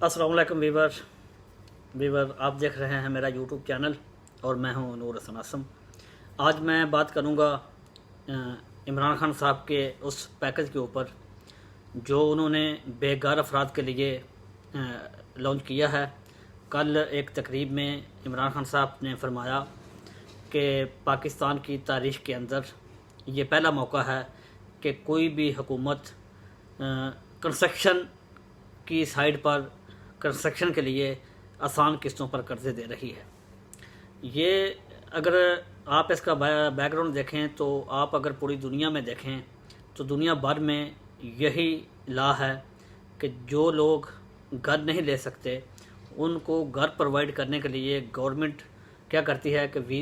अस्सलाम वालेकुम वीवर आप देख रहे हैं मेरा यूट्यूब चैनल और मैं हूं नूर हसन आसम। आज मैं बात करूंगा इमरान खान साहब के उस पैकेज के ऊपर जो उन्होंने बेघर अफराद के लिए लॉन्च किया है। कल एक तकरीब में इमरान खान साहब ने फरमाया कि पाकिस्तान की तारीख़ के अंदर ये पहला मौका है कि कोई भी हुकूमत कंस्ट्रक्शन की साइड पर कंस्ट्रक्शन के लिए आसान किस्तों पर कर्ज़े दे रही है। ये अगर आप इसका बैकग्राउंड देखें तो आप अगर पूरी दुनिया में देखें तो दुनिया भर में यही लॉ है कि जो लोग घर नहीं ले सकते उनको घर प्रोवाइड करने के लिए गवर्नमेंट क्या करती है कि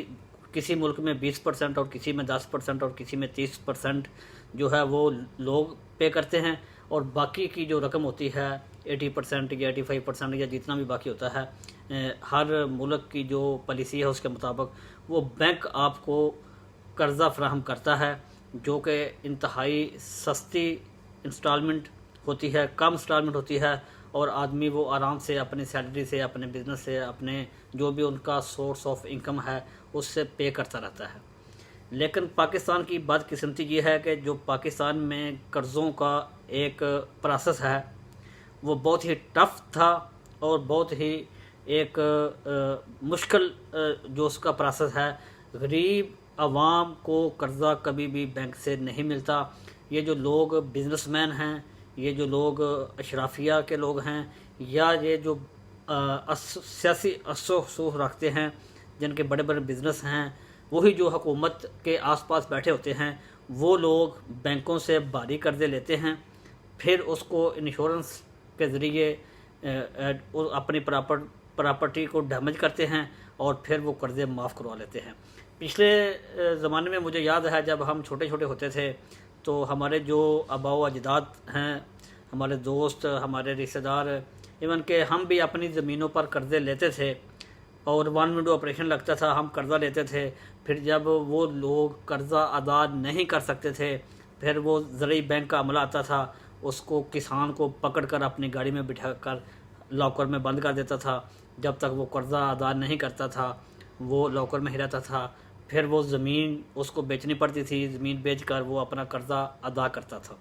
किसी मुल्क में 20% और किसी में 10% और किसी में 30% जो है वो लोग पे करते हैं और बाकी की जो रकम होती है 80% या 85% या जितना भी बाकी होता है हर मुल्क की जो पॉलिसी है उसके मुताबिक वो बैंक आपको कर्ज़ा फराहम करता है जो कि इंतहाई सस्ती इंस्टॉलमेंट होती है, कम इंस्टॉलमेंट होती है और आदमी वो आराम से अपनी सैलरी से, अपने बिज़नेस से, अपने जो भी उनका सोर्स ऑफ इनकम है उससे पे करता रहता है। लेकिन पाकिस्तान की बदकिस्मती ये है कि जो पाकिस्तान में कर्ज़ों का एक प्रोसेस है वो बहुत ही टफ था और बहुत ही एक मुश्किल जो उसका प्रोसेस है। गरीब आवाम को कर्ज़ा कभी भी बैंक से नहीं मिलता। ये जो लोग बिजनेसमैन हैं, ये जो लोग अशराफिया के लोग हैं या ये जो सियासी असो रखते हैं जिनके बड़े बड़े बिज़नेस हैं, वही जो हुकूमत के आसपास बैठे होते हैं वो लोग बैंकों से भारी कर्ज़े लेते हैं, फिर उसको इंश्योरेंस के ज़रिए अपनी प्रॉपर्टी को डैमेज करते हैं और फिर वो कर्ज़े माफ़ करवा लेते हैं। पिछले ज़माने में मुझे याद है जब हम छोटे छोटे होते थे तो हमारे जो आबा व अजदाद हैं, हमारे दोस्त, हमारे रिश्तेदार, इवन के हम भी अपनी ज़मीनों पर कर्ज़े लेते थे और 1 विंडो ऑपरेशन लगता था, हम कर्ज़ा लेते थे। फिर जब वो लोग कर्ज़ा अदा नहीं कर सकते थे फिर वो ज़रूरी बैंक का अमला आता था, उसको किसान को पकड़कर अपनी गाड़ी में बिठाकर लॉकर में बंद कर देता था। जब तक वो कर्ज़ा अदा नहीं करता था वो लॉकर में ही रहता था। फिर वो ज़मीन उसको बेचनी पड़ती थी, ज़मीन बेचकर वो अपना कर्ज़ा अदा करता था।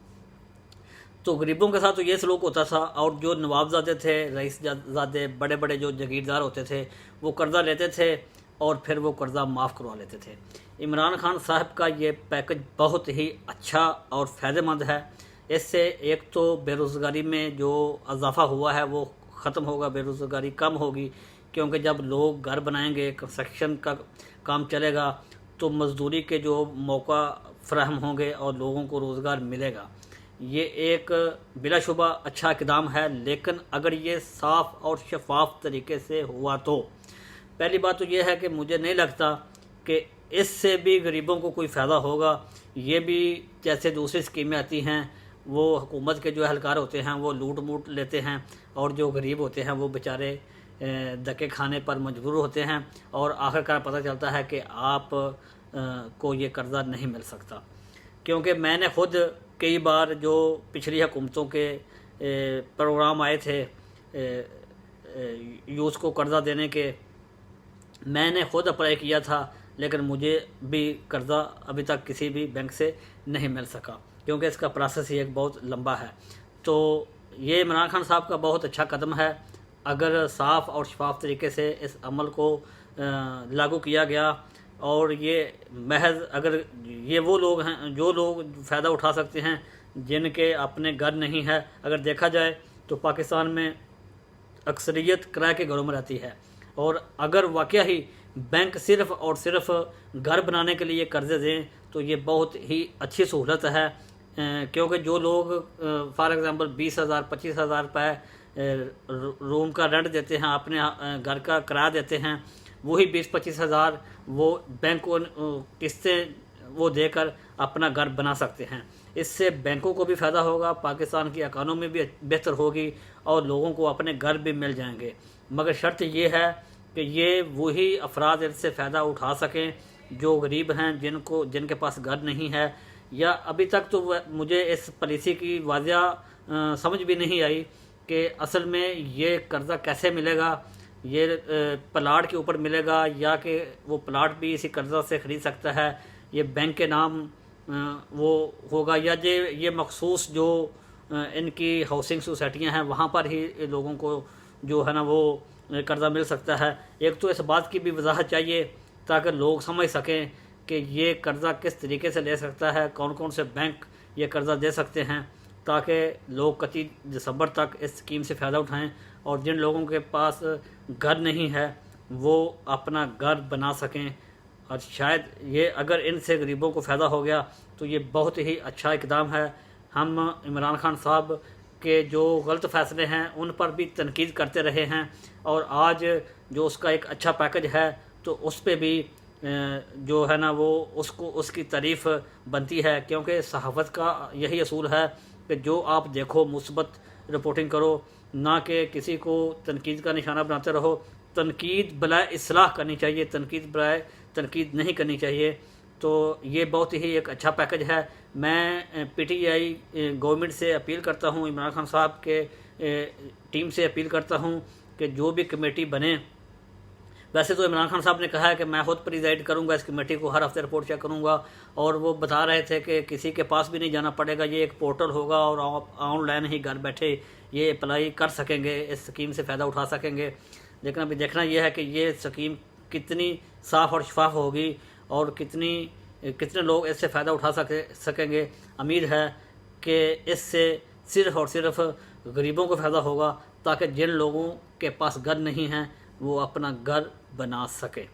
तो गरीबों के साथ तो ये सलूक होता था और जो नवाबजादे थे, रईसजादे, बड़े बड़े जो जागीरदार होते थे वो कर्ज़ा लेते थे और फिर वो कर्ज़ा माफ़ करवा लेते थे। इमरान खान साहब का ये पैकेज बहुत ही अच्छा और फ़ायदेमंद है। इससे एक तो बेरोज़गारी में जो इजाफ़ा हुआ है वो ख़त्म होगा, बेरोज़गारी कम होगी क्योंकि जब लोग घर बनाएंगे, कंस्ट्रक्शन का काम चलेगा तो मज़दूरी के जो मौका फ़राहम होंगे और लोगों को रोज़गार मिलेगा। ये एक बिलाशुबा अच्छा इक़दाम है, लेकिन अगर ये साफ़ और शफाफ तरीके से हुआ तो पहली बात तो ये है कि मुझे नहीं लगता कि इससे भी गरीबों को कोई फ़ायदा होगा। ये भी जैसे दूसरी स्कीमें आती हैं वो हुकूमत के जो एहलकार होते हैं वो लूट मूट लेते हैं और जो गरीब होते हैं वो बेचारे धक्के खाने पर मजबूर होते हैं और आखिरकार पता चलता है कि आप को ये कर्ज़ा नहीं मिल सकता। क्योंकि मैंने ख़ुद कई बार जो पिछली हुकूमतों के प्रोग्राम आए थे यूथ को कर्ज़ा देने के, मैंने ख़ुद अप्लाई किया था लेकिन मुझे भी कर्ज़ा अभी तक किसी भी बैंक से नहीं मिल सका क्योंकि इसका प्रोसेस ही एक बहुत लंबा है। तो ये इमरान खान साहब का बहुत अच्छा कदम है। अगर साफ़ और शफाफ तरीके से इस अमल को लागू किया गया और ये महज अगर ये वो लोग हैं जो लोग फ़ायदा उठा सकते हैं जिनके अपने घर नहीं है। अगर देखा जाए तो पाकिस्तान में अक्सरियत किराए के घरों में रहती है और अगर वाकया ही बैंक सिर्फ़ और सिर्फ घर बनाने के लिए कर्ज़े दें तो ये बहुत ही अच्छी सहूलत है। क्योंकि जो लोग फॉर एग्ज़ाम्पल 20,000 25,000 रुपये रूम का रेंट देते हैं, अपने घर का किराया देते हैं, वही 20-25 हज़ार वो बैंक को किस्तें वो देकर अपना घर बना सकते हैं। इससे बैंकों को भी फ़ायदा होगा, पाकिस्तान की इकानमी भी बेहतर होगी और लोगों को अपने घर भी मिल जाएंगे। मगर शर्त ये है कि ये वही अफराद इससे फ़ायदा उठा सकें जो गरीब हैं, जिनके पास घर नहीं है। या अभी तक तो मुझे इस पॉलिसी की वाज़ह समझ भी नहीं आई کہ اصل میں یہ قرضہ کیسے ملے گا، یہ پلاٹ کے اوپر ملے گا یا کہ وہ پلاٹ بھی اسی قرضہ سے خرید سکتا ہے، یہ بینک کے نام وہ ہوگا، یا یہ مخصوص جو ان کی ہاؤسنگ سوسائٹیاں ہیں وہاں پر ہی لوگوں کو جو ہے نا وہ قرضہ مل سکتا ہے۔ ایک تو اس بات کی بھی وضاحت چاہیے تاکہ لوگ سمجھ سکیں کہ یہ قرضہ کس طریقے سے لے سکتا ہے، کون کون سے بینک یہ قرضہ دے سکتے ہیں، تاکہ لوگ 31 دسمبر تک اس اسکیم سے فائدہ اٹھائیں، اور جن لوگوں کے پاس گھر نہیں ہے وہ اپنا گھر بنا سکیں۔ اور شاید یہ اگر ان سے غریبوں کو فائدہ ہو گیا تو یہ بہت ہی اچھا اقدام ہے۔ ہم عمران خان صاحب کے جو غلط فیصلے ہیں ان پر بھی تنقید کرتے رہے ہیں، اور آج جو اس کا ایک اچھا پیکج ہے تو اس پہ بھی جو ہے نا وہ اس کی تعریف بنتی ہے، کیونکہ صحافت کا یہی اصول ہے کہ جو آپ دیکھو مثبت رپورٹنگ کرو، نہ کہ کسی کو تنقید کا نشانہ بناتے رہو۔ تنقید بلائے اصلاح کرنی چاہیے، تنقید بلائے تنقید نہیں کرنی چاہیے۔ تو یہ بہت ہی ایک اچھا پیکج ہے۔ میں پی ٹی آئی گورنمنٹ سے اپیل کرتا ہوں، عمران خان صاحب کے ٹیم سے اپیل کرتا ہوں کہ جو بھی کمیٹی بنے، ویسے تو عمران خان صاحب نے کہا ہے کہ میں خود پریزائڈ کروں گا اس کمیٹی کو، ہر ہفتے رپورٹ چیک کروں گا، اور وہ بتا رہے تھے کہ کسی کے پاس بھی نہیں جانا پڑے گا، یہ ایک پورٹل ہوگا اور آپ آن لائن ہی گھر بیٹھے یہ اپلائی کر سکیں گے، اس اسکیم سے فائدہ اٹھا سکیں گے۔ لیکن ابھی دیکھنا یہ ہے کہ یہ اسکیم کتنی صاف اور شفاف ہوگی اور کتنے لوگ اس سے فائدہ اٹھا سکیں گے۔ امید ہے کہ اس سے صرف اور صرف غریبوں کو فائدہ ہوگا، تاکہ جن لوگوں کے پاس گھر نہیں ہیں وہ اپنا گھر بنا سکے۔